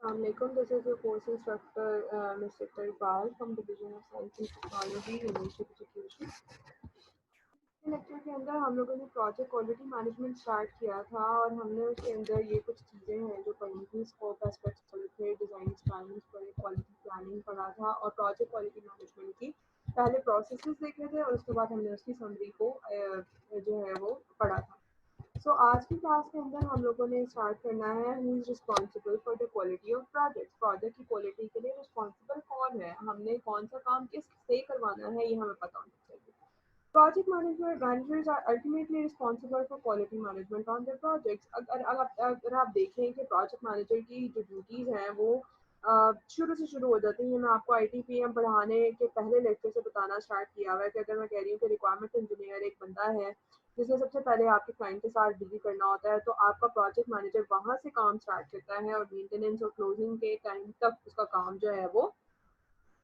Assalamualaikum. This is your course instructor, Mr. Iqbal from Division of Science and Technology, University of Education. Lecture के अंदर हम लोगों ने project quality management start किया था और हमने उसके अंदर ये कुछ चीज़ें हैं जो पढ़ी थी, स्कोप एस्पेक्ट्स पढ़े थे, डिज़ाइन स्टाइल्स पढ़े, क्वालिटी प्लानिंग पढ़ा था और प्रोजेक्ट क्वालिटी मैनेजमेंट की पहले प्रोसेसेस देखे थे और उसके बाद हमने उसकी समरी को जो है वो पढ़ा था। सो आज की क्लास के अंदर हम लोगों ने स्टार्ट करना है who is responsible for the quality of project. Project की क्वालिटी के लिए रिस्पॉन्सिबल कौन है, हमने कौन सा काम किस से करवाना है, ये हमें पता होना चाहिए। Project managers are ultimately responsible for quality management on their projects। अगर आप देखें कि प्रोजेक्ट मैनेजर की जो ड्यूटीज़ हैं वो शुरू से शुरू हो जाती हैं। मैं आपको ITPM पढ़ाने के पहले लेक्चर से बताना स्टार्ट किया हुआ है कि अगर मैं कह रही हूँ कि रिक्वायरमेंट इंजीनियर एक बंदा है जिसने सबसे पहले आपके क्लाइंट के साथ डील करना होता है, तो आपका प्रोजेक्ट मैनेजर वहाँ से काम स्टार्ट करता है और मेंटेनेंस और क्लोजिंग के टाइम तक उसका काम जो है वो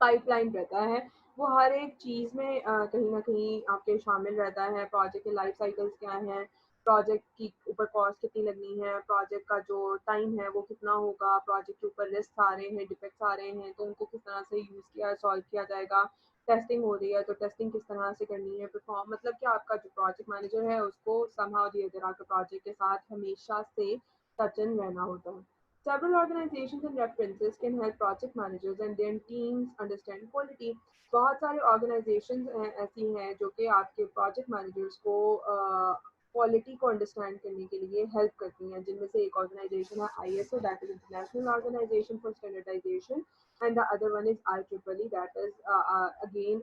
पाइपलाइन रहता है। वो हर एक चीज़ में कहीं न कहीं आपके शामिल रहता है। प्रोजेक्ट के लाइफ साइकिल्स क्या हैं, प्रोजेक्ट की ऊपर कॉस्ट कितनी लगनी है, प्रोजेक्ट का जो टाइम है वो कितना होगा, प्रोजेक्ट के ऊपर रिस्क आ रहे हैं, डिफेक्ट्स आ रहे हैं तो उनको किस तरह से यूज़ किया सॉल्व किया जाएगा। टेस्टिंग हो रही है तो टेस्टिंग किस तरह से करनी है, परफॉर्म मतलब कि आपका जो प्रोजेक्ट मैनेजर है उसको समहाउ द अदर आपके प्रोजेक्ट के साथ हमेशा से टच इन रहना होता है। Several organizations and references can help project managers and their teams understand quality। बहुत सारे organizations ऐसी हैं जो कि आपके project managers को क्वालिटी को अंडरस्टैंड करने के लिए हेल्प करती हैं, जिनमें से एक ऑर्गेनाइजेशन है ISO, that is International Organization for Standardization, and the other one is IEEE, that is again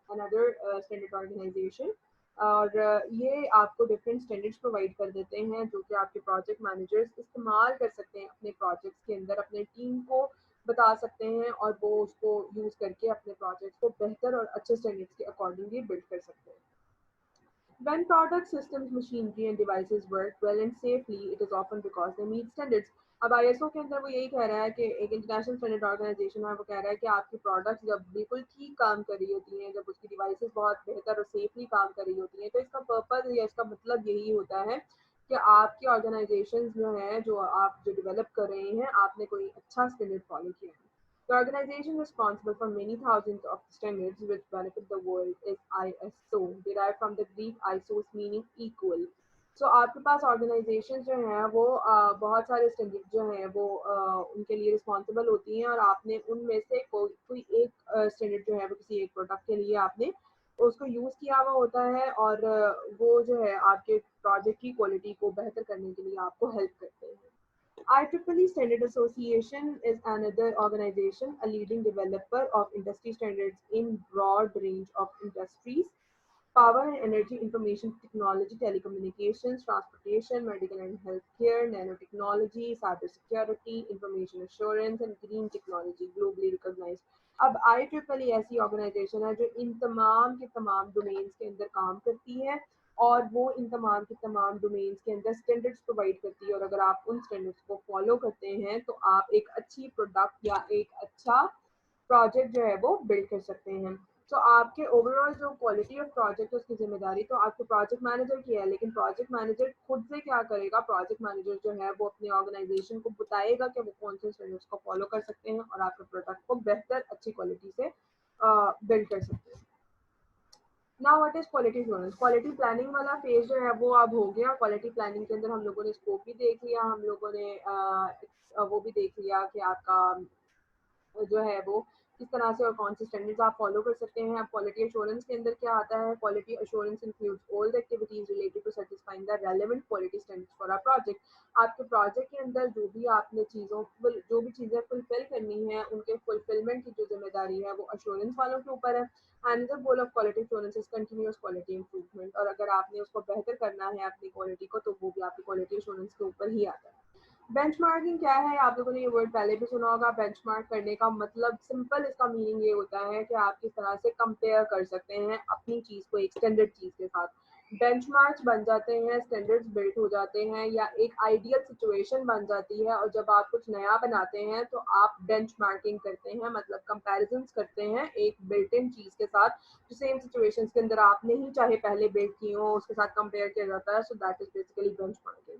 another standard organization। और ये आपको डिफरेंट स्टैंडर्ड्स प्रोवाइड कर देते हैं जो कि आपके प्रोजेक्ट मैनेजर्स इस्तेमाल कर सकते हैं अपने प्रोजेक्ट्स के अंदर, अपने टीम को बता सकते हैं और वो उसको यूज़ करके अपने प्रोजेक्ट्स को बेहतर और अच्छे स्टैंडर्ड्स के अकॉर्डिंगली बिल्ड कर सकते हैं। When product systems, machinery and devices work well and safely, it is often because they meet standards। अब ISO के अंदर वो यही कह रहा है कि एक इंटरनेशनल स्टैंडर्ड ऑर्गेनाइजेशन है, वो कह रहा है कि आपकी प्रोडक्ट्स जब बिल्कुल ठीक काम कर रही होती हैं, जब उसकी डिवाइसेस बहुत बेहतर और सेफली काम कर रही होती हैं, तो इसका पर्पज़ या इसका मतलब यही होता है कि आपकी ऑर्गेनाइजेशन जो है, जो आप जो डेवलप कर रहे हैं, आपने कोई अच्छा स्टैंडर्ड फॉलो किया है। The organization responsible for many thousands of standards which benefit the world is ISO, derived from the Greek isos meaning equal। So आपके पास ऑर्गेनाइजेशन जो हैं वो बहुत सारे स्टैंडर्ड जो हैं वो उनके लिए रिस्पॉन्सिबल होती हैं और आपने उनमें से कोई एक स्टैंडर्ड जो है वो किसी एक प्रोडक्ट के लिए आपने उसको यूज़ किया हुआ होता है और वो जो है आपके प्रोजेक्ट की क्वालिटी को बेहतर करने के लिए आपको हेल्प करते हैं। IEEE Standard Association is another organization, a leading developer of industry standards in broad range of industries: power and energy, information technology, telecommunications, transportation, medical and healthcare, nanotechnology, cybersecurity, information assurance and green technology, globally recognized। अब IEEE ऐसी organisation है जो इन तमाम के तमाम domains के अंदर काम करती है और वो इन तमाम के तमाम डोमेन्स के अंदर स्टैंडर्ड्स प्रोवाइड करती है और अगर आप उन स्टैंडर्ड्स को फॉलो करते हैं तो आप एक अच्छी प्रोडक्ट या एक अच्छा प्रोजेक्ट जो है वो बिल्ड कर सकते हैं। तो आपके ओवरऑल जो क्वालिटी ऑफ प्रोजेक्ट है उसकी जिम्मेदारी तो आपके प्रोजेक्ट मैनेजर की है, लेकिन प्रोजेक्ट मैनेजर खुद से क्या करेगा, प्रोजेक्ट मैनेजर जो है वो अपनी ऑर्गेनाइजेशन को बताएगा कि वो कौन से स्टैंडर्ड्स को फॉलो कर सकते हैं और आपके प्रोडक्ट को बेहतर अच्छी क्वालिटी से बिल्ड कर सकते हैं। Now what is quality assurance. Quality planning वाला फेज जो है वो अब हो गया। क्वालिटी प्लानिंग के अंदर हम लोगों ने स्कोप भी देख लिया, हम लोगों ने वो भी देख लिया कि आपका जो है वो किस तरह से और कौन से स्टैंडर्ड्स आप फॉलो कर सकते हैं। अब क्वालिटी एश्योरेंस के अंदर क्या आता है, quality assurance includes all the activities related to satisfying the relevant quality standards for a project. आपके प्रोजेक्ट के अंदर जो भी चीज़ें फुलफिल करनी है उनके फुलफिलमेंट की जो जिम्मेदारी है वो एश्योरेंस वालों के ऊपर है। Another goal of quality assurance is continuous quality improvement, और अगर आपने उसको बेहतर करना है अपनी क्वालिटी को तो वो भी आपकी क्वालिटी एश्योरेंस के ऊपर ही आता है। बेंचमार्किंग क्या है, आप लोगों ने ये वर्ड पहले भी सुना होगा। बेंचमार्क करने का मतलब सिंपल इसका मीनिंग ये होता है कि आप किस तरह से कंपेयर कर सकते हैं अपनी चीज़ को एक स्टैंडर्ड चीज़ के साथ। बेंचमार्क्स बन जाते हैं, स्टैंडर्ड्स बिल्ड हो जाते हैं या एक आइडियल सिचुएशन बन जाती है, और जब आप कुछ नया बनाते हैं तो आप बेंचमार्किंग करते हैं, मतलब कंपैरिजंस करते हैं एक बिल्ट इन चीज़ के साथ जो सेम सिचुएशंस के अंदर आपने ही चाहे पहले बिल्ड की हो उसके साथ कंपेयर किया जाता है। So that is basically benchmarking.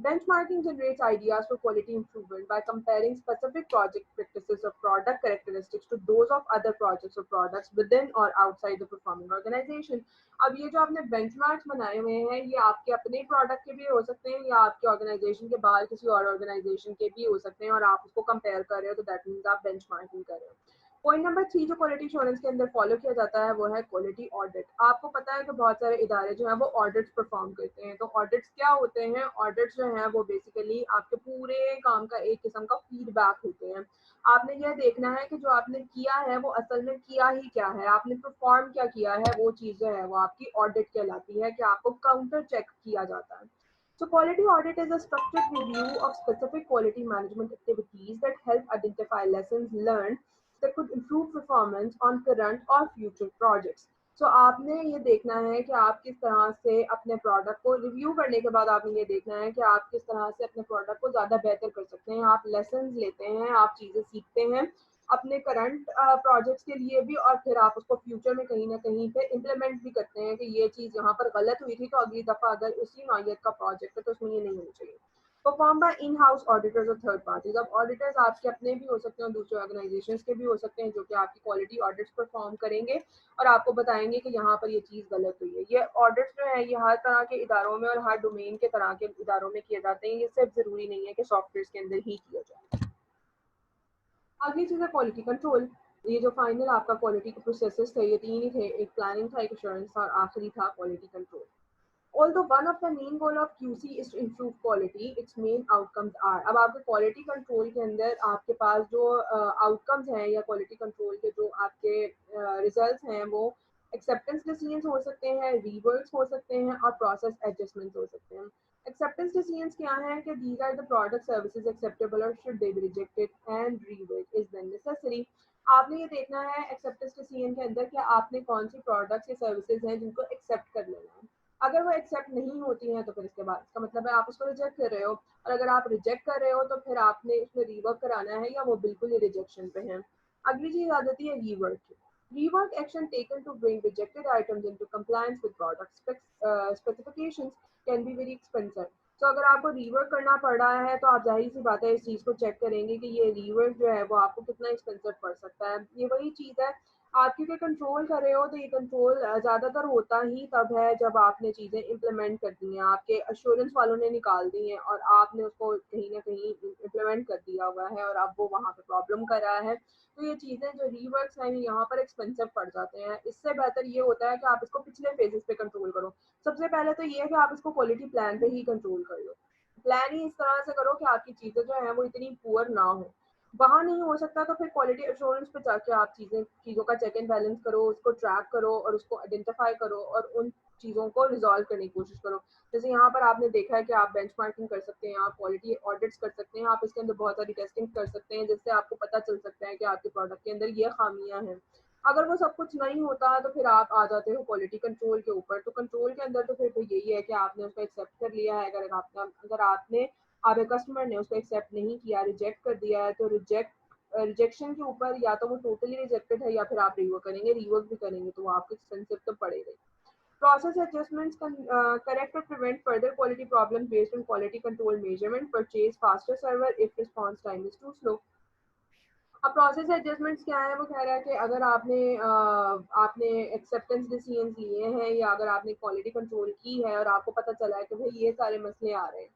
Benchmarking generates ideas for quality improvement by comparing specific project practices or product characteristics to those of other projects or products within or outside the performing organization. अब ये जो आपने benchmarks बनाए हुए हैं ये आपके अपने प्रोडक्ट के भी हो सकते हैं या आपके ऑर्गेनाइजेशन के बाहर किसी और ऑर्गेनाइजेशन के भी हो सकते हैं और आप उसको कंपेयर कर रहे हो तो दैट मीन्स आप बेंचमार्किंग कर रहे हो। पॉइंट नंबर 3 जो क्वालिटी एश्योरेंस के अंदर फॉलो किया जाता है वो है क्वालिटी ऑडिट। आपको पता है कि बहुत सारे इदारे जो है वो ऑडिट्स परफॉर्म करते हैं। तो ऑडिट्स क्या होते हैं? ऑडिट्स जो है वो बेसिकली आपके पूरे काम का एक किस्म का फीडबैक होते हैं। आपने यह देखना है कि जो आपने किया है वो असल में किया ही क्या है, आपने परफॉर्म क्या किया है, वो चीज़ जो है वो आपकी ऑडिट कहलाती है कि आपको काउंटर चेक किया जाता है। So quality audit is a structured review of specific quality management activities that help identify lessons learned that could improve performance on current or future projects. So आपने ये देखना है कि आप किस तरह से अपने प्रोडक्ट को रिव्यू करने के बाद आपने ये देखना है कि आप किस तरह से अपने प्रोडक्ट को ज़्यादा बेहतर कर सकते हैं। आप लेसन्स लेते हैं, आप चीज़ें सीखते हैं अपने करंट प्रोजेक्ट्स के लिए भी और फिर आप उसको फ्यूचर में कहीं ना कहीं पे इम्प्लीमेंट भी करते हैं कि ये चीज़ यहाँ पर गलत हुई थी तो अगली दफ़ा अगर उसी नौयत का प्रोजेक्ट है तो उसमें ये नहीं होनी चाहिए। Perform by in house auditors और थर्ड पार्टीज। अब ऑडिटर्स आपके अपने भी हो सकते हैं, दूसरे ऑर्गेनाइजेशंस के भी हो सकते हैं जो कि आपकी क्वालिटी ऑडिट्स परफॉर्म करेंगे और आपको बताएंगे कि यहाँ पर ये चीज़ गलत हुई है। ये ऑडिट्स जो है ये हर तरह के इदारों में और हर डोमेन के तरह के इदारों में किए जाते हैं। ये सिर्फ ज़रूरी नहीं है कि सॉफ्टवेयर के अंदर ही किया जाए। अगली चीज़ है क्वालिटी कंट्रोल। ये जो फाइनल आपका क्वालिटी के प्रोसेसेस थे ये 3 ही थे, एक प्लानिंग था, एक एश्योरेंस था और आखिरी था quality control. Although one of the main goal of QC is to improve quality, its main outcomes are। अब आपके क्वालिटी कंट्रोल के अंदर आपके पास जो आउटकम्स हैं या क्वालिटी कंट्रोल के जो आपके रिजल्ट्स हैं वो एक्सेप्टेंस डिसीजंस हो सकते हैं, रीवर्क्स हो सकते हैं और प्रोसेस एडजस्टमेंट्स हो सकते हैं। एक्सेप्टेंस डिसीजंस क्या हैं कि these are the product services acceptable और should they be rejected and rework is then necessary. आपने ये देखना है एक्सेप्टेंस डिसीजन के अंदर कि आपने कौन सी प्रोडक्ट्स या सर्विसेज हैं जिनको एक्सेप्ट कर लेना है। अगर वो एक्सेप्ट नहीं होती हैं तो फिर इसके बाद इसका मतलब है आप उसको रिजेक्ट कर रहे हो और अगर आप रिजेक्ट कर रहे हो तो फिर आपने उसमें रीवर्क कराना है या वो बिल्कुल ही रिजेक्शन पे है। अगली चीज आ जाती है रीवर्क की। Rework action taken to bring rejected items into compliance with product specifications can be very expensive. तो अगर आपको रीवर्क करना पड़ रहा है तो आप जाहिर सी बात है इस चीज़ को चेक करेंगे कि ये रीवर्क जो है वो आपको कितना एक्सपेंसिव पड़ सकता है। ये वही चीज़ है, आप क्योंकि कंट्रोल कर रहे हो तो ये कंट्रोल ज़्यादातर होता ही तब है जब आपने चीज़ें इम्प्लीमेंट कर दी हैं, आपके अश्योरेंस वालों ने निकाल दी हैं और आपने उसको कहीं ना कहीं इम्प्लीमेंट कर दिया हुआ है और अब वो वहाँ पे प्रॉब्लम कर रहा है। तो ये चीज़ें जो रीवर्क्स हैं यहाँ पर एक्सपेंसिव पड़ जाते हैं। इससे बेहतर ये होता है कि आप इसको पिछले फेजेस पे कंट्रोल करो। सबसे पहले तो ये है कि आप इसको क्वालिटी प्लान पे ही कंट्रोल कर लो। प्लान ही इस तरह से करो कि आपकी चीज़ें जो हैं वो इतनी पुअर ना हो। वहाँ नहीं हो सकता तो फिर क्वालिटी एश्योरेंस पे जाके आप चीज़ों का चेक एंड बैलेंस करो, उसको ट्रैक करो और उसको आइडेंटिफाई करो और उन चीज़ों को रिजॉल्व करने की कोशिश करो। जैसे यहाँ पर आपने देखा है कि आप बेंचमार्किंग कर सकते हैं, आप क्वालिटी ऑडिट्स कर सकते हैं, आप इसके अंदर बहुत सारी टेस्टिंग कर सकते हैं जिससे आपको पता चल सकता है कि आपके प्रोडक्ट के अंदर ये खामियां हैं। अगर वो सब कुछ नहीं होता तो फिर आप आ जाते हो क्वालिटी कंट्रोल के ऊपर। तो कंट्रोल के अंदर तो फिर तो यही है कि आपने उसको एक्सेप्ट कर लिया है। अगर आपने आपके कस्टमर ने उसको एक्सेप्ट नहीं किया, रिजेक्ट कर दिया है तो रिजेक्शन के ऊपर या तो वो टोटली रिजेक्टेड है या फिर आप रीवर्क करेंगे, रीवर्क भी करेंगे तो वो आपको एक्सपेंसिव तो पड़ेगा। Process adjustments can correct or prevent further quality problems based on quality control measurement. Purchase faster server if response time is too slow. अब प्रोसेस एडजस्टमेंट्स क्या है? वो कह रहा है कि अगर आपने एक्सेप्टेंस डिसीजंस लिए हैं या अगर आपने क्वालिटी कंट्रोल की है और आपको पता चला है कि भाई ये सारे मसले आ रहे हैं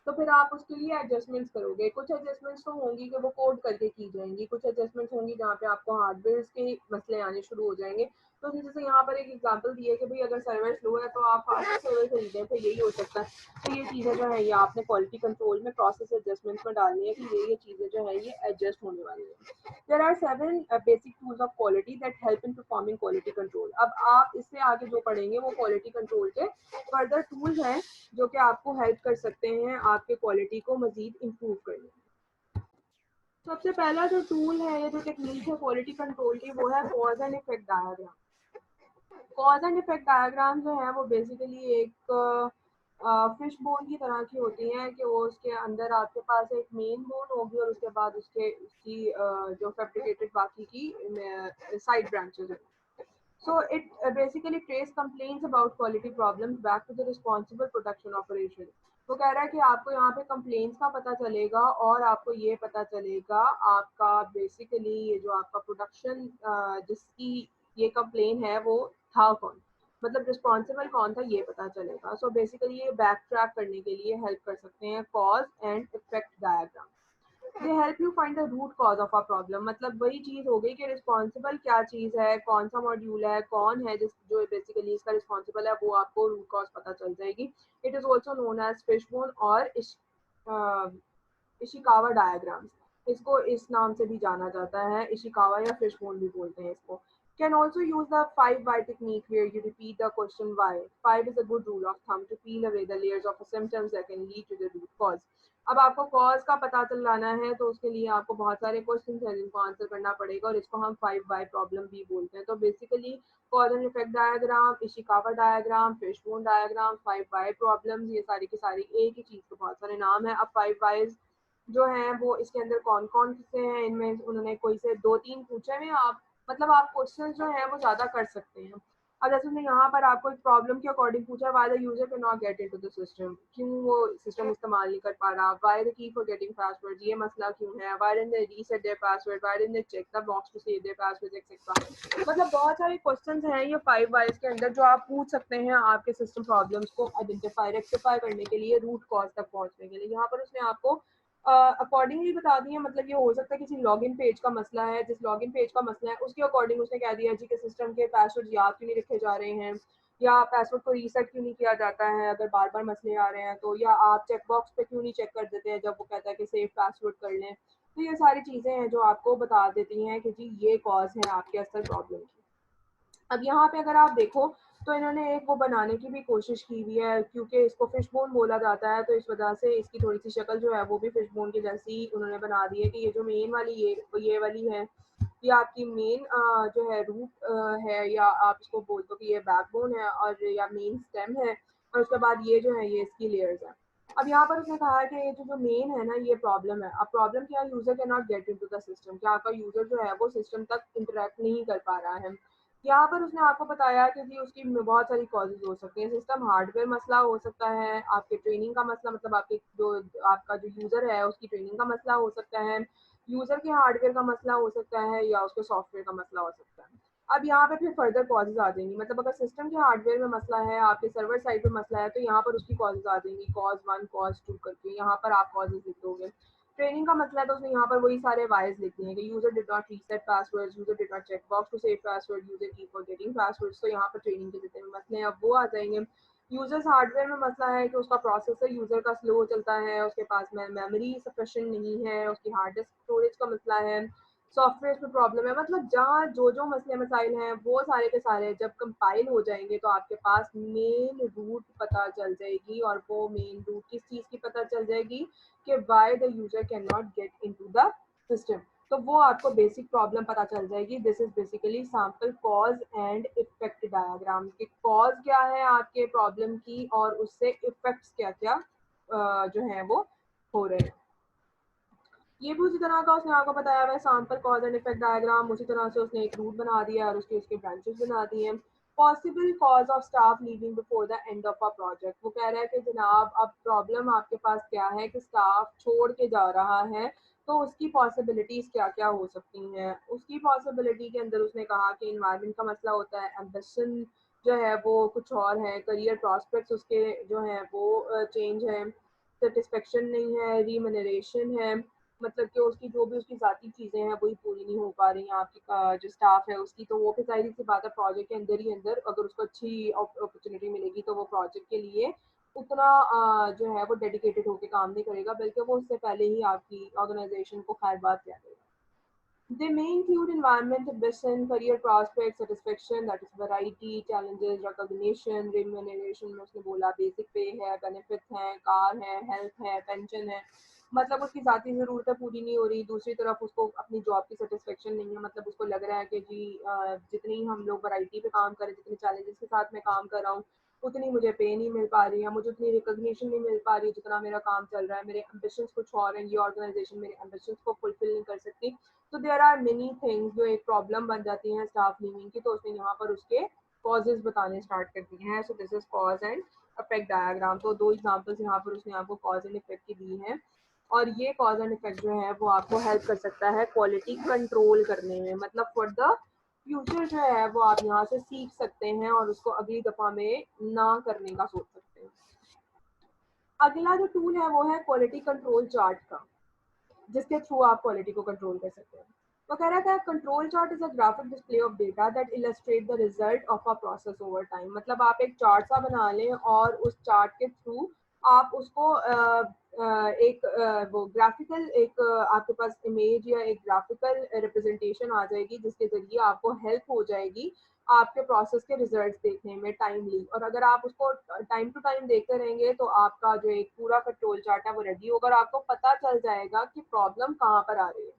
तो फिर आप उसके लिए एडजस्टमेंट्स करोगे। कुछ एडजस्टमेंट्स तो होंगी कि वो कोड करके की जाएंगी, कुछ एडजस्टमेंट्स होंगी जहाँ पे आपको हार्डवेयर के मसले आने शुरू हो जाएंगे। तो जैसे यहाँ पर एक एग्जांपल दी है कि भाई अगर सर्वर स्लो है तो आप फास्ट सर्वर खरीदें, फिर यही हो सकता है। तो ये चीज़ें जो है ये आपने क्वालिटी कंट्रोल में प्रोसेस एडजस्टमेंट्स में डालनी है कि ये चीज़ें जो है ये एडजस्ट होने वाली है। There are seven basic tools of quality that help in performing quality control. अब आप इससे आगे जो पढ़ेंगे वो क्वालिटी कंट्रोल के फर्दर टूल्स हैं जो कि आपको हेल्प कर सकते हैं आपके क्वालिटी को मजीद इम्प्रूव करने में। सबसे पहला जो टूल है या जो टेक्निक है क्वालिटी कंट्रोल की वो है cause and effect diagram. Cause and effect diagram जो है वो बेसिकली एक फिश बोन की तरह की होती हैं कि वो उसके अंदर आपके पास एक मेन बोन होगी और उसके बाद उसकी जो फैब्रिकेटेड बाकी की साइड ब्रांचेस हैं। So it basically trace complaints about quality problems back to the responsible production operation. वो कह रहा है कि आपको यहाँ पे कंप्लेंट्स का पता चलेगा और आपको ये पता चलेगा आपका बेसिकली ये जो आपका प्रोडक्शन जिसकी ये कंप्लेन है वो था कौन, मतलब रिस्पॉन्सिबल कौन था, ये पता चलेगा। सो बेसिकली ये बैक ट्रैक करने के लिए हेल्प कर सकते हैं cause and effect diagram. They help you find the root cause of a problem, मतलब वही चीज हो गई कि रिस्पॉन्सिबल क्या चीज है, कौन सा मॉड्यूल है, कौन है जिस जो बेसिकली इसका रिस्पॉन्सिबल है, वो आपको रूट कॉज पता चल जाएगी। It is also known as fishbone और इशिकावा डायग्राम्स, इसको इस नाम से भी जाना जाता है, इशिकावा या फिशबोन भी बोलते हैं इसको। Can also use the 5 why technique where you repeat the question why. 5 is a good rule of thumb to peel away the layers of the symptoms that can lead to the root cause. अब आपको cause का पता चलाना है तो उसके लिए आपको बहुत सारे क्वेश्चन हैं जिनको आंसर करना पड़ेगा और इसको हम 5 वाई प्रॉब्लम भी बोलते हैं। तो basically cause and effect diagram, Ishikawa diagram, fishbone diagram, 5 why problems, ये सारी की सारी एक ही चीज के बहुत सारे नाम है। अब 5 वाइज जो हैं वो इसके अंदर कौन कौन से हैं, इनमें उन्होंने कोई से 2-3 पूछे हैं। आप मतलब आप क्वेश्चन जो है वो ज्यादा कर सकते हैं। अब जैसे उसने यहाँ पर आपको एक प्रॉब्लम के अकॉर्डिंग पूछा, why the user can not get into the system, क्यों वो सिस्टम इस्तेमाल नहीं कर पा रहा, why they keep forgetting password, ये मसला क्यों है, why didn't they reset their password, why didn't they check the box to save their password etcetera. मतलब बहुत सारे क्वेश्चंस हैं ये 5 वाइज के अंदर जो आप पूछ सकते हैं आपके सिस्टम प्रॉब्लम्स को आइडेंटिफाई रेक्टिफाई करने के लिए, रूट कॉज तक पहुंचने के लिए। यहाँ पर उसने आपको अकॉर्डिंगली बता दिए, मतलब ये हो सकता है किसी लॉगिन पेज का मसला है, जिस लॉगिन पेज का मसला है उसके अकॉर्डिंग उसने कह दिया जी कि सिस्टम के पासवर्ड याद क्यों नहीं रखे जा रहे हैं, या पासवर्ड को रीसेट क्यों नहीं किया जाता है अगर बार बार मसले आ रहे हैं तो, या आप चेकबॉक्स पे क्यों नहीं चेक कर देते हैं जब वो कहता है कि सेव पासवर्ड कर लें। तो ये सारी चीज़ें हैं जो आपको बता देती हैं कि जी ये कॉज है आपके असल प्रॉब्लम की। अब यहाँ पे अगर आप देखो तो इन्होंने एक वो बनाने की भी कोशिश की हुई है, क्योंकि इसको फिशबोन बोला जाता है तो इस वजह से इसकी थोड़ी सी शक्ल जो है वो भी फिशबोन की जैसी उन्होंने बना दी है कि ये जो मेन वाली ये वाली है ये आपकी मेन जो है रूट है, या आप इसको बोल दो कि ये बैकबोन है और या मेन स्टेम है, और उसके बाद ये जो है ये इसकी लेयर्स है। अब यहाँ पर उसने कहा है कि ये जो मेन है ना ये प्रॉब्लम है। अब प्रॉब्लम क्या है, user can not get into the system, क्या आपका यूजर जो है वो सिस्टम तक इंटरेक्ट नहीं कर पा रहा है। यहाँ पर उसने आपको बताया कि जी उसकी बहुत सारी कॉजेज हो सकती हैं, सिस्टम हार्डवेयर मसला हो सकता है, आपके ट्रेनिंग का मसला, मतलब आपके जो आपका जो यूज़र है उसकी ट्रेनिंग का मसला हो सकता है, यूज़र के हार्डवेयर का मसला हो सकता है, या उसके सॉफ्टवेयर का मसला हो सकता है। अब यहाँ पे फिर फर्दर कॉजेज आ जाएंगी, मतलब अगर सिस्टम के हार्डवेयर में मसला है, आपके सर्वर साइड पे मसला है, तो यहाँ पर उसकी कॉजेज आ जाएंगी, कॉज 1 कॉज 2 करके यहाँ पर आप कॉजेज लिख दोगे। ट्रेनिंग का मतलब है तो उसने यहाँ पर वही सारे वाइज लिख दिए हैं कि user did not reset passwords, user did not check box to save password, user keep forgetting passwords. तो यहाँ पर ट्रेनिंग के जितने मसले हैं अब वो आ जाएंगे। यूजर्स हार्डवेयर में मसला है कि उसका प्रोसेसर यूजर का स्लो चलता है, उसके पास में मेमोरी सफिशिएंट नहीं है, उसकी हार्ड डिस्क स्टोरेज का मसला है, सॉफ्टवेयर में प्रॉब्लम है, मतलब जहाँ जो जो मसले मसाइल हैं वो सारे के सारे जब कंपाइल हो जाएंगे तो आपके पास मेन रूट पता चल जाएगी। और वो मेन रूट किस चीज़ की पता चल जाएगी कि why the user cannot get into the system। तो वो आपको बेसिक प्रॉब्लम पता चल जाएगी। This is basically sample cause and effect diagram कि कॉज क्या है आपके प्रॉब्लम की और उससे इफेक्ट्स क्या क्या जो है वो हो रहे हैं। ये भी उसी तरह का उसने आपको बताया हुआ है sample cause and effect diagram, उसी तरह से उसने एक रूट बना दिया और उसके उसके ब्रांचेस बना दिए हैं। Possible cause of staff leaving before the end of a project, वो कह रहा है कि जनाब अब प्रॉब्लम आपके पास क्या है कि स्टाफ छोड़ के जा रहा है, तो उसकी पॉसिबिलिटीज क्या क्या हो सकती हैं। उसकी पॉसिबिलिटी के अंदर उसने कहा कि इन्वायरमेंट का मसला होता है, एम्बिशन जो है वो कुछ और है, करियर प्रॉस्पेक्ट्स उसके जो है वो चेंज है, सेटिस्फेक्शन नहीं है, रिमनरेशन है, मतलब कि उसकी जो भी उसकी ज़ाती चीज़ें हैं वही पूरी नहीं हो पा रही हैं आपकी जो स्टाफ है उसकी, तो वो फिर ज़ाहिर सी बात है प्रोजेक्ट के अंदर ही अंदर अगर उसको अच्छी अपॉर्चुनिटी मिलेगी तो वो प्रोजेक्ट के लिए उतना जो है वो डेडिकेटेड होकर काम नहीं करेगा, बल्कि वो उससे पहले ही आपकी ऑर्गेनाइजेशन को खैर बात कह देगा। They may include environment, ambition, career prospects, satisfaction, that is variety, challenges, recognition, remuneration में उसने बोला basic pay है, benefits हैं, कार है, health है, pension है, मतलब उसकी ज़ाती ज़रूरतें पूरी नहीं हो रही, दूसरी तरफ उसको अपनी जॉब की सेटिस्फेक्शन नहीं है, मतलब उसको लग रहा है कि जी जितनी हम लोग वैरायटी पे काम करें, जितने चैलेंजेस के साथ मैं काम कर रहा हूँ उतनी मुझे पे नहीं मिल पा रही है, मुझे उतनी रिकॉग्निशन नहीं मिल पा रही जितना मेरा काम चल रहा है, मेरे एम्बिशंस कुछ और हैं, ये ऑर्गेनाइजेशन मेरे एम्बिशंस को फुलफिल नहीं कर सकती। तो देयर आर मेनी थिंग्स जो एक प्रॉब्लम बन जाती हैं स्टाफ लीविंग की, तो उसने यहाँ पर उसके कॉजेज बताने स्टार्ट कर दिए हैं। So this is cause and effect diagram. तो दो एग्जांपल्स यहाँ पर उसने आपको कॉज एंड इफेक्ट की दी हैं, और ये कॉज एंड इफेक्ट जो है वो आपको हेल्प कर सकता है क्वालिटी कंट्रोल करने में। मतलब फॉर द फ्यूचर जो है वो आप यहाँ से सीख सकते हैं और उसको अगली दफा में ना करने का सोच सकते हैं। अगला जो टूल है वो है क्वालिटी कंट्रोल चार्ट का, जिसके थ्रू आप क्वालिटी को कंट्रोल कर सकते हैं। तो कह रहा था control chart is a graphic display of data that illustrate the result of a process over time. मतलब आप एक चार्ट सा बना लें और उस चार्ट के थ्रू आप उसको एक वो ग्राफिकल एक आपके पास इमेज या एक ग्राफिकल रिप्रेजेंटेशन आ जाएगी, जिसके जरिए आपको हेल्प हो जाएगी आपके प्रोसेस के रिजल्ट्स देखने में टाइमली। और अगर आप उसको टाइम टू टाइम देखते रहेंगे तो आपका जो एक पूरा कंट्रोल चार्ट है वो रेडी होगा और आपको पता चल जाएगा कि प्रॉब्लम कहाँ पर आ रही है।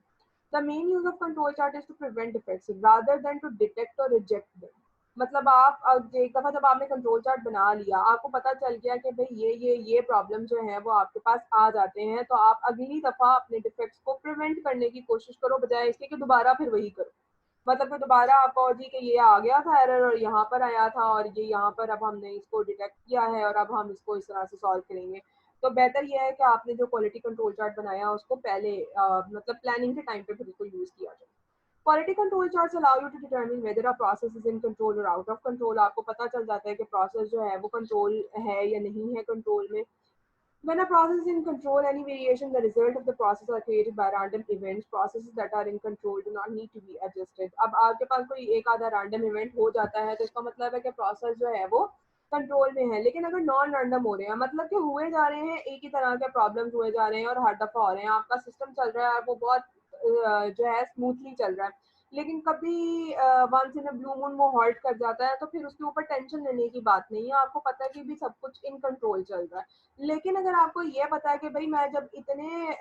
The main use of control chart is to prevent effects rather than to detect और रिजेक्ट देम। मतलब आप एक दफा जब आपने कंट्रोल चार्ट बना लिया, आपको पता चल गया कि भाई ये प्रॉब्लम जो है वो आपके पास आ जाते हैं, तो आप अगली दफा अपने डिफेक्ट्स को प्रिवेंट करने की कोशिश करो, बजाय इसके कि दोबारा फिर वही करो। मतलब कि दोबारा आप कहो जी कि ये आ गया था एरर और यहाँ पर आया था और ये यहाँ पर अब हमने इसको डिटेक्ट किया है और अब हम इसको इस तरह से सॉल्व करेंगे। तो बेहतर यह है कि आपने जो क्वालिटी कंट्रोल चार्ट बनाया उसको पहले मतलब प्लानिंग के टाइम पे फिर उसको यूज किया जाए। Quality control charts allow you to determine whether a process is in control और आउट ऑफ कंट्रोल। आपको पता चल जाता है कि प्रोसेस जो है वो कंट्रोल है या नहीं है कंट्रोल में। When a process is in control, any variation, the result of the process are created by random events. Processes that are in control do not need to be adjusted. अब आपके पास कोई एक आधा रैंडम इवेंट हो जाता है तो इसका मतलब है कि प्रोसेस जो है वो कंट्रोल में है। लेकिन अगर नॉन रैंडम हो रहे हैं, मतलब कि हुए जा रहे हैं एक ही तरह के प्रॉब्लम्स हुए जा रहे हैं और हर दफा हो रहे हैं, आपका सिस्टम चल रहा है वो बहुत जो है स्मूथली चल रहा है, लेकिन कभी once in a blue moon वो हॉल्ट कर जाता है, तो फिर उसके ऊपर टेंशन लेने की बात नहीं है। आपको पता है कि भी सब कुछ इन कंट्रोल चल रहा है। लेकिन अगर आपको ये पता है कि भाई मैं जब इतने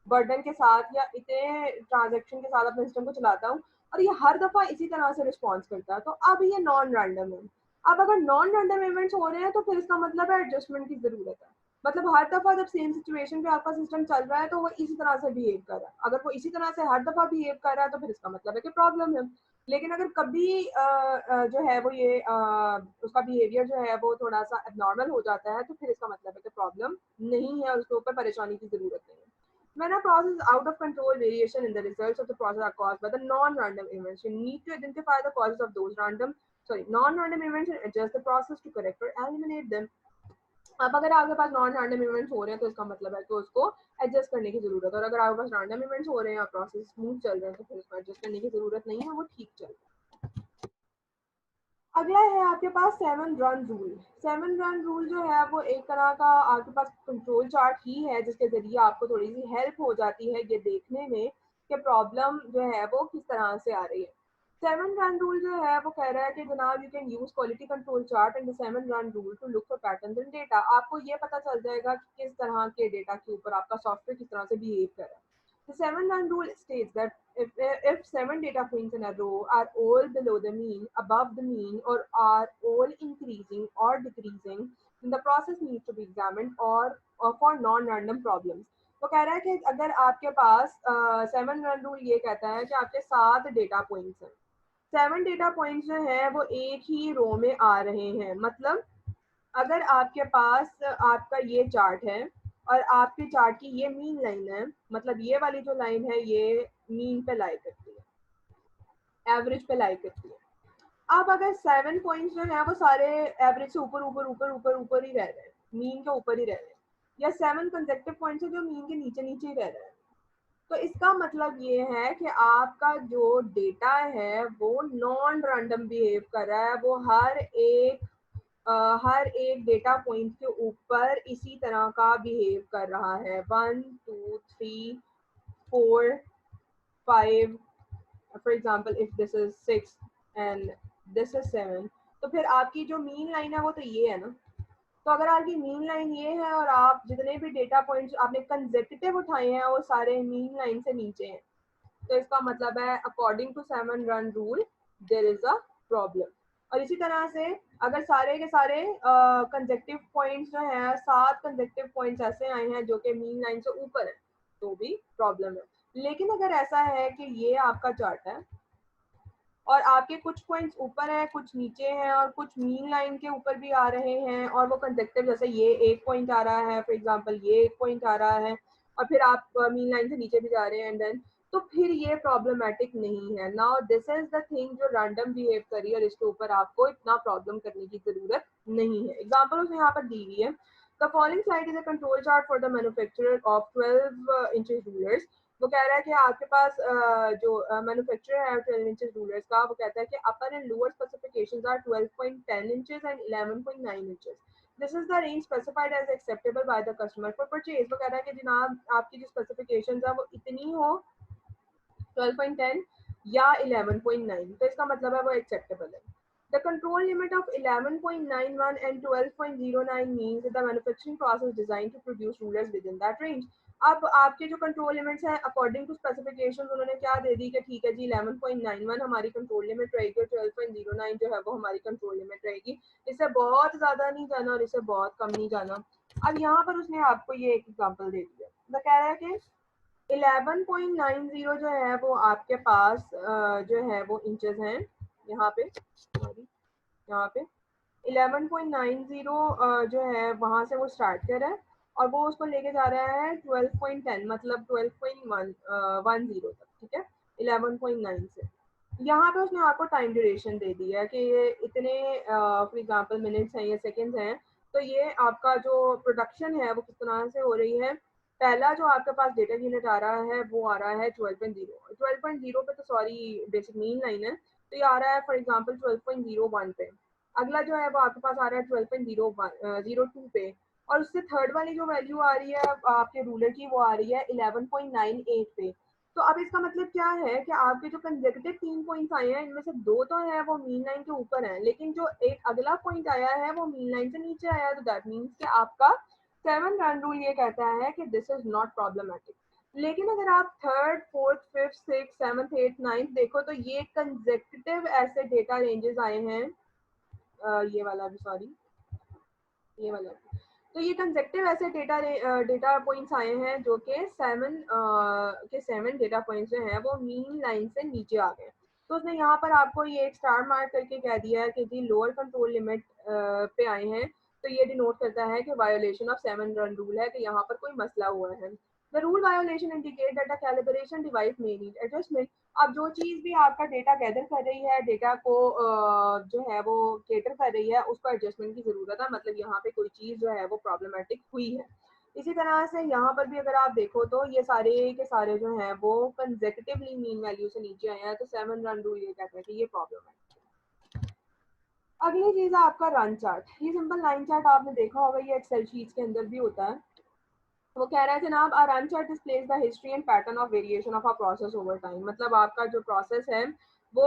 बर्डन के साथ या इतने ट्रांजेक्शन के साथ अपने सिस्टम को चलाता हूँ और ये हर दफा इसी तरह से रिस्पॉन्स करता है, तो अब ये नॉन रैंडम है। अब अगर नॉन रैंडम इवेंट्स हो रहे हैं तो फिर इसका मतलब है एडजस्टमेंट की जरूरत है। मतलब हर दफा जब सेम सिचुएशन पे आपका सिस्टम चल रहा है तो वो इसी तरह से बिहेव कर रहा है। अगर वो इसी तरह से हर दफा बिहेव कर रहा है तो फिर इसका मतलब है कि प्रॉब्लम है। लेकिन अगर कभी जो है वो ये उसका बिहेवियर जो है वो थोड़ा सा एबनॉर्मल हो जाता है तो फिर इसका मतलब है कि प्रॉब्लम नहीं है, उसके ऊपर परेशानी की जरूरत नहीं है। When a process is out of control, variation in the results of the process are caused by the non-random events. You need to identify the causes of those non-random events and adjust the process to correct or eliminate them. अब अगर आपके पास non random events हो रहे हैं तो इसका मतलब है कि उसको एडजस्ट करने की जरूरत है, और अगर आपके पास रैंडम इवेंट्स हो रहे हैं और प्रोसेस स्मूथ चल रहे हैं तो फिर उसको एडजस्ट करने की जरूरत नहीं है, वो ठीक चल रहा है। अगला है आपके पास 7 रन रूल। 7 रन रूल जो है वो एक तरह का आपके पास कंट्रोल चार्ट ही है, जिसके जरिए आपको थोड़ी सी हेल्प हो जाती है ये देखने में कि प्रॉब्लम जो है वो किस तरह से आ रही है। 7 रन रूल जो है वो कह रहा है कि जनाब you can use quality control chart and the 7 run rule to look for patterns in data. आपको ये पता चल जाएगा कि किस तरह के डेटा के ऊपर आपका सॉफ्टवेयर किस तरह से बिहेव कर रहा है। The 7 run rule states that if 7 data points in a row are all below the mean, above the mean, or are all increasing or decreasing, then the process needs to be examined or for non-random problems. वो कह रहा है कि अगर आपके पास 7 run rule ये कहता है कि आपके 7 डेटा पॉइंट्स हैं, 7 डेटा पॉइंट्स जो है वो एक ही रो में आ रहे हैं। मतलब अगर आपके पास आपका ये चार्ट है और आपके चार्ट की ये मीन लाइन है, मतलब ये वाली जो लाइन है ये मीन पे लाई करती है, एवरेज पे लाई करती है। अब अगर 7 पॉइंट्स जो है वो सारे एवरेज से ऊपर ऊपर ऊपर ऊपर ऊपर ही रह रहे हैं, मीन के ऊपर ही रह रहे हैं, या 7 कंसेक्टिव पॉइंट्स है जो मीन के नीचे नीचे ही रह रहे हैं, तो इसका मतलब ये है कि आपका जो डेटा है वो नॉन रैंडम बिहेव कर रहा है। वो हर एक डेटा पॉइंट के ऊपर इसी तरह का बिहेव कर रहा है। 1 2 3 4 5, for example if this is 6 and this is 7, तो फिर आपकी जो मीन लाइन है वो तो ये है ना। तो अगर आपकी मीन लाइन ये है और आप जितने भी डेटा पॉइंट्स आपने कंसेक्यूटिव उठाए हैं वो सारे मीन लाइन से नीचे हैं, तो इसका मतलब है according to 7 run rule there is a problem. और इसी तरह से अगर सारे के सारे कंसेक्टिव पॉइंट्स जो हैं 7 कंसेक्टिव पॉइंट्स ऐसे आए हैं जो कि मीन लाइन से ऊपर है, तो भी प्रॉब्लम है। लेकिन अगर ऐसा है कि ये आपका चार्ट है और आपके कुछ पॉइंट्स ऊपर हैं, कुछ नीचे हैं, और कुछ मीन लाइन के ऊपर भी आ रहे हैं, और वो कंसेक्टिव, जैसे ये एक पॉइंट आ रहा है फॉर एग्जांपल, ये एक पॉइंट आ रहा है, और फिर आप मीन लाइन से नीचे भी जा रहे हैं, एंड देन तो फिर ये प्रॉब्लमेटिक नहीं है। Now this is the thing जो रैंडम बिहेव करी, और इसके ऊपर आपको इतना प्रॉब्लम करने की जरूरत नहीं है। एग्जाम्पल उसने यहाँ पर दी हुई है। The following slide is a control chart for the manufacturer of 12 inches rulers. वो कह रहा है कि आपके पास जो मैन्युफैक्चरर है 12 इंचेस रूलर्स का, वो कहता है कि upper and lower specifications are 12.10 inches and 11.9 inches. This is the range specified as acceptable by the customer for purchase. वो कह रहा है कि जनाब आपकी जो स्पेसिफिकेशंस है वो इतनी हो 12.10 या 11.9, तो इसका मतलब है वो एक्सेप्टेबल है। The control limit of 11.91 and 12.09 means that the manufacturing process designed to produce rulers within that range. अब आपके जो कंट्रोल लिमिट्स हैं अकॉर्डिंग टू स्पेसिफिकेशन उन्होंने क्या दे दी कि ठीक है जी 11.91 हमारी कंट्रोल लिमिट रहेगी और 12.09 जो है वो हमारी कंट्रोल लिमिट रहेगी। इससे बहुत ज़्यादा नहीं जाना और इससे बहुत कम नहीं जाना। अब यहाँ पर उसने आपको ये एक एग्जांपल दे दिया। वो कह रहा है कि 11.90 जो है वो आपके पास जो है वो इंचेस हैं यहाँ पे, सॉरी यहाँ पे 11.90 जो है वहां से वो स्टार्ट कर रहा है और वो उसको लेके जा रहा है 12.10 मतलब 12.10 तक, ठीक है 11.9 से। यहाँ पे उसने आपको टाइम ड्यूरेशन दे दी है कि ये इतने फॉर एग्जांपल मिनट्स हैं या सेकंड्स हैं, तो ये आपका जो प्रोडक्शन है वो किस तरह से हो रही है। पहला जो आपके पास डेटा यूनिट आ रहा है वो आ रहा है 12.0 पे, तो सॉरी बेसिक मीन लाइन है, तो ये आ रहा है फॉर एग्जांपल 12.01 पे। अगला जो है वो आपके पास आ रहा है 12.02 पे, और उससे थर्ड वाली जो वैल्यू आ रही है आपके रूलर की वो आ रही है 11.98 पे। तो अब इसका मतलब क्या है कि आपके जो कंसेक्यूटिव 3 पॉइंट्स आए हैं इनमें से 2 तो है वो मीन लाइन के ऊपर हैं, लेकिन जो एक अगला पॉइंट आया है वो मीन लाइन से नीचे आया है, तो दैट मीन्स कि आपका 7 रन रूल ये कहता है कि दिस इज नॉट प्रॉब्लमेटिक। लेकिन अगर आप third, fourth, fifth, six, seventh, eight, ninth देखो तो ये कंसेक्यूटिव ऐसे डेटा रेंजेस आए हैं, ये वाला भी सॉरी, ये वाला भी। तो ये कंसेक्टिव ऐसे डेटा पॉइंट्स आए हैं जो कि 7 डेटा पॉइंट्स जो हैं वो मीन लाइन से नीचे आ गए। तो उसने यहाँ पर आपको ये एक स्टार मार्क करके कह दिया है कि जी लोअर कंट्रोल लिमिट पे आए हैं, तो ये डिनोट करता है कि वायोलेशन ऑफ 7 रन रूल है, कि यहाँ पर कोई मसला हुआ है। The rule violation indicate that the calibration device may need adjustment. अब जो चीज़ भी आपका डेटा गैदर कर रही है, डेटा को जो है वो कैटर कर रही है, उसको एडजस्टमेंट की ज़रूरत है, मतलब यहाँ पे कोई चीज़ जो है वो प्रॉब्लमेटिक हुई है। इसी तरह से यहाँ पर भी अगर आप देखो तो ये सारे के सारे जो हैं वो कंसेक्यूटिवली मीन वैल्यू से नीचे आए हैं, तो 7 रन रूल ये कहता है कि ये प्रॉब्लम है। अगली चीज़ है आपका रन चार्ट। ये सिंपल लाइन चार्ट आपने देखा होगा, ये एक्सेल शीट्स के अंदर भी होता है। वो कह रहा है जनाब a run chart displays the history and pattern of variation of a process over time. मतलब आपका जो प्रोसेस है वो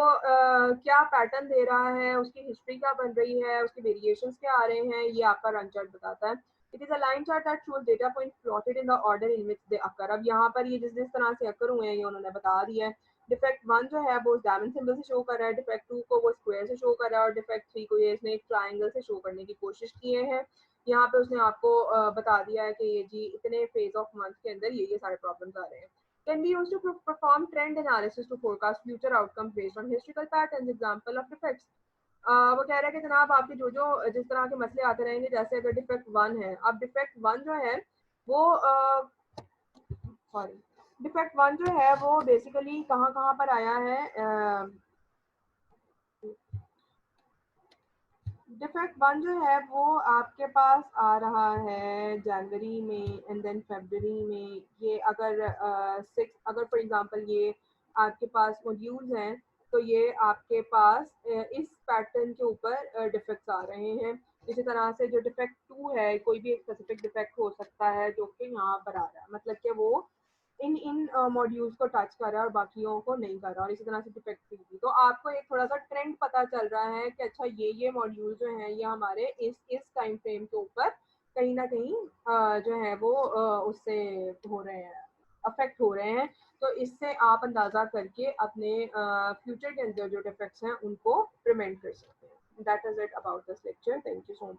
क्या पैटर्न दे रहा है, उसकी हिस्ट्री क्या बन रही है, उसके वेरिएशंस क्या आ रहे हैं, ये आपका रन चार्ट बताता है। It is a line chart that shows data points plotted in the order in which they occur. अब यहाँ पर ये जिस जिस तरह से अकर हुए हैं ये उन्होंने बता दिया है। डिफेक्ट 1 जो है वो डायमंड सिंबल से शो कर रहा है, डिफेक्ट 2 को वो स्क्वायर से शो कर रहा है, और डिफेक्ट 3 को ये इसने एक ट्राइंगल से शो करने की कोशिश किए हैं। यहाँ पे उसने आपको बता दिया है कि ये जी इतने फेज ऑफ मंथ के अंदर ये सारे प्रॉब्लम्स आ रहे हैं। Can be used to perform trend analysis to forecast future outcomes based on historical patterns. Example of defects. वो कह रहा है कि जनाब आपके जो जो जिस तरह के मसले आते रहेंगे, जैसे अगर डिफेक्ट 1 है, अब डिफेक्ट 1 जो है वो सॉरी डिफेक्ट 1 जो है वो बेसिकली कहाँ कहाँ पर आया है। डिफेक्ट 1 जो है वो आपके पास आ रहा है जनवरी में एंड देन फरवरी में। ये अगर 6 अगर फॉर एग्जांपल ये आपके पास मॉड्यूल्स हैं, तो ये आपके पास इस पैटर्न के ऊपर डिफेक्ट्स आ रहे हैं। इसी तरह से जो डिफेक्ट 2 है, कोई भी एक स्पेसिफिक डिफेक्ट हो सकता है जो कि यहाँ पर आ रहा है, मतलब कि वो इन इन मॉड्यूल्स को टच कर रहा है और बाकियों को नहीं कर रहा, और इसी तरह से डिफेक्ट भी। तो आपको एक थोड़ा सा ट्रेंड पता चल रहा है कि अच्छा ये मॉड्यूल जो हैं ये हमारे इस टाइम फ्रेम के ऊपर कहीं ना कहीं जो है वो उससे हो रहे हैं, अफेक्ट हो रहे हैं। तो इससे आप अंदाज़ा करके अपने फ्यूचर के अंदर जो डिफेक्ट्स हैं उनको प्रिवेंट कर सकते हैं। That is it about this lecture. Thank you so much.